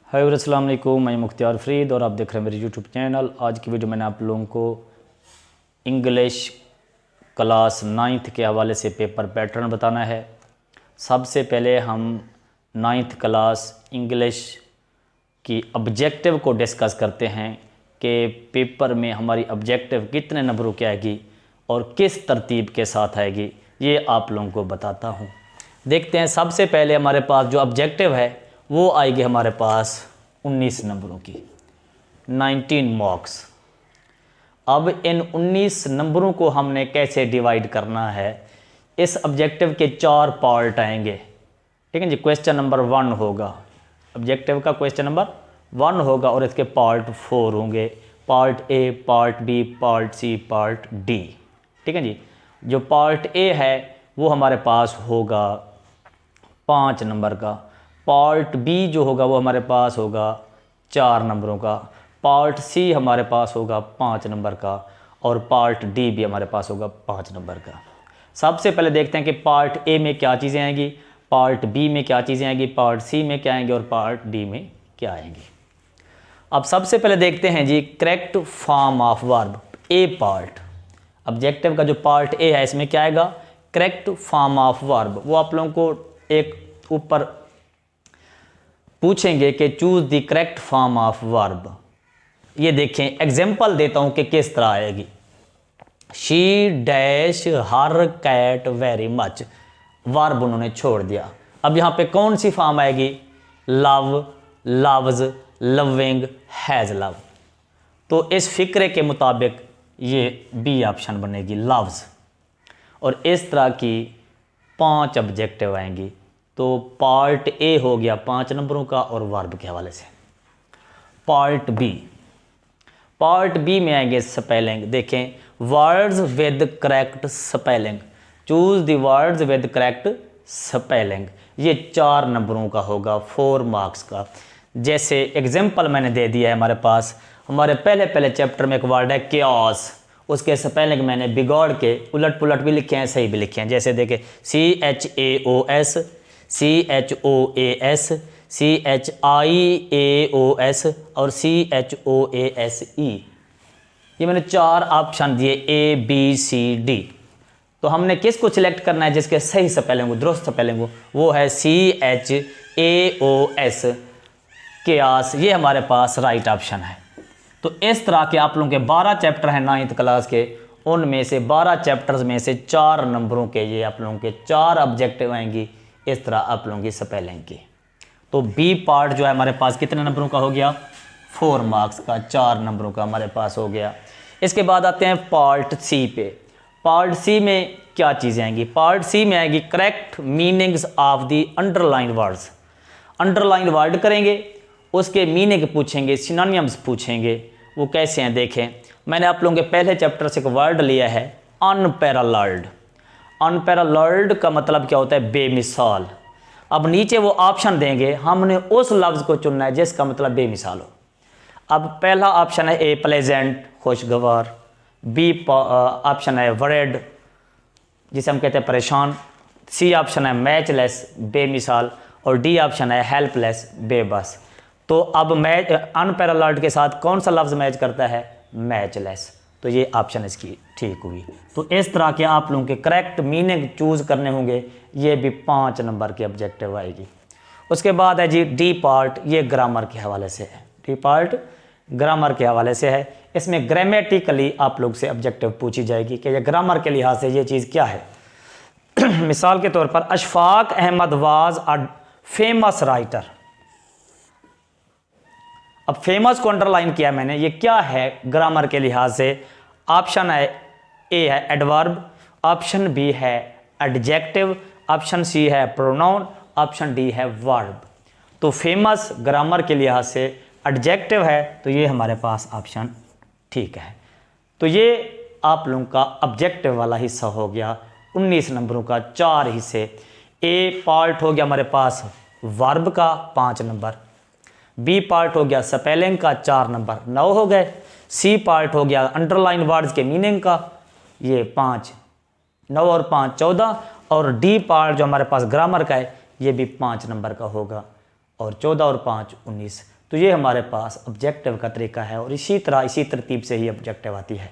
हाय अस्सलाम वालेकुम, मैं मुख्तियार फ़रीद और आप देख रहे हैं मेरे यूट्यूब चैनल। आज की वीडियो मैंने आप लोगों को इंग्लिश क्लास 9th के हवाले से पेपर पैटर्न बताना है। सबसे पहले हम 9th क्लास इंग्लिश की ऑब्जेक्टिव को डिस्कस करते हैं कि पेपर में हमारी ऑब्जेक्टिव कितने नंबरों की आएगी और किस तरतीब के साथ आएगी, ये आप लोगों को बताता हूँ। देखते हैं, सबसे पहले हमारे पास जो ऑब्जेक्टिव है वो आएगी हमारे पास 19 नंबरों की, 19 मार्क्स। अब इन 19 नंबरों को हमने कैसे डिवाइड करना है, इस ऑब्जेक्टिव के 4 पार्ट आएंगे, ठीक है जी। क्वेश्चन नंबर 1 होगा, ऑब्जेक्टिव का क्वेश्चन नंबर 1 होगा और इसके पार्ट 4 होंगे, part A, part B, part C, part D, ठीक है जी। जो पार्ट ए है वो हमारे पास होगा 5 नंबर का, पार्ट बी जो होगा वो हमारे पास होगा 4 नंबरों का, पार्ट सी हमारे पास होगा 5 नंबर का और पार्ट डी भी हमारे पास होगा 5 नंबर का। सबसे पहले देखते हैं कि पार्ट ए में क्या चीज़ें आएंगी, पार्ट बी में क्या चीज़ें आएंगी, पार्ट सी में क्या आएंगी और पार्ट डी में क्या आएंगी। अब सबसे पहले देखते हैं जी correct form of verb, A part. Objective का जो पार्ट ए है इसमें क्या आएगा, करेक्ट फॉर्म ऑफ वर्ब। वो आप लोगों को एक ऊपर पूछेंगे कि choose the correct form of verb. ये देखें, एग्जांपल देता हूं कि किस तरह आएगी। She dash her cat very much, verb उन्होंने छोड़ दिया। अब यहां पे कौन सी फॉर्म आएगी, love, loves, loving, has love. तो इस फिक्रे के मुताबिक ये बी ऑप्शन बनेगी, लव्स। और इस तरह की 5 ऑब्जेक्टिव आएंगी। तो पार्ट ए हो गया 5 नंबरों का और वर्ब के हवाले से। पार्ट बी, पार्ट बी में आएंगे स्पेलिंग। देखें, words with correct spelling, choose the words with correct spelling. ये 4 नंबरों का होगा, 4 मार्क्स का। जैसे एग्जाम्पल मैंने दे दिया है, हमारे पास हमारे पहले चैप्टर में एक वर्ड है केओस, उसके स्पेलिंग मैंने बिगाड़ के उलट पुलट भी लिखे हैं, सही भी लिखे हैं। जैसे देखें, CHAOS, CHOAS, CHIAOS और CHOASE। ये मैंने 4 ऑप्शन दिए, ABCD। तो हमने किसको सिलेक्ट करना है जिसके सही स्पेलिंग हो, दुरुस्त स्पेलिंग हो, वो है CHAOS, केओस। ये हमारे पास राइट ऑप्शन है। तो इस तरह के आप लोगों के 12 चैप्टर हैं 9th क्लास के, उनमें से 12 चैप्टर्स में से 4 नंबरों के ये आप लोगों के 4 ऑब्जेक्टिव आएंगी, इस तरह आप लोगों की स्पेलिंग की। तो बी पार्ट जो है हमारे पास कितने नंबरों का हो गया, 4 मार्क्स का, 4 नंबरों का हमारे पास हो गया। इसके बाद आते हैं पार्ट सी पे। पार्ट सी में क्या चीज़ें आएंगी, पार्ट सी में आएगी correct meanings of the underline words. Underline word करेंगे, उसके मीनिंग पूछेंगे, सिनोनिम्स पूछेंगे। वो कैसे हैं देखें, मैंने आप लोगों के पहले चैप्टर से एक वर्ड लिया है, अनपैरेलल्ड। अनपैरेलल्ड का मतलब क्या होता है, बेमिसाल। अब नीचे वो ऑप्शन देंगे, हमने उस लफ्ज़ को चुनना है जिसका मतलब बेमिसाल हो। अब पहला ऑप्शन है ए प्लेजेंट, खुशगवार। बी ऑप्शन है वर्ड, जिसे हम कहते हैं परेशान। सी ऑप्शन है मैचलेस, बेमिसाल। और डी ऑप्शन है हेल्पलेस, बेबस। तो अब मैच अनपैरेलल्ड के साथ कौन सा लफ्ज़ मैच करता है, मैचलेस। तो ये ऑप्शन इसकी ठीक हुई। तो इस तरह के आप लोगों के करेक्ट मीनिंग चूज़ करने होंगे, ये भी 5 नंबर की ऑब्जेक्टिव आएगी। उसके बाद है जी डी पार्ट, ये ग्रामर के हवाले से है। डी पार्ट ग्रामर के हवाले से है। इसमें ग्रामेटिकली आप लोग से ऑब्जेक्टिव पूछी जाएगी कि ये ग्रामर के लिहाज से ये चीज़ क्या है। मिसाल के तौर पर, Ashfaq Ahmad was a famous writer. अब फेमस को अंडरलाइन किया मैंने, ये क्या है ग्रामर के लिहाज से। ऑप्शन है ए है एडवर्ब, ऑप्शन बी है एडजेक्टिव, ऑप्शन सी है प्रोनाउन, ऑप्शन डी है वर्ब। तो फेमस ग्रामर के लिहाज से एडजेक्टिव है, तो ये हमारे पास ऑप्शन ठीक है। तो ये आप लोगों का ऑब्जेक्टिव वाला हिस्सा हो गया, 19 नंबरों का 4 हिस्से। ए पार्ट हो गया हमारे पास वर्ब का 5 नंबर, बी पार्ट हो गया स्पेलिंग का 4 नंबर, 9 हो गए। सी पार्ट हो गया अंडरलाइन वर्ड्स के मीनिंग का, ये 5, 9 और 5 14। और डी पार्ट जो हमारे पास ग्रामर का है, ये भी 5 नंबर का होगा, और 14 और 5 19। तो ये हमारे पास ऑब्जेक्टिव का तरीका है और इसी तरह इसी तरतीब से ही ऑब्जेक्टिव आती है।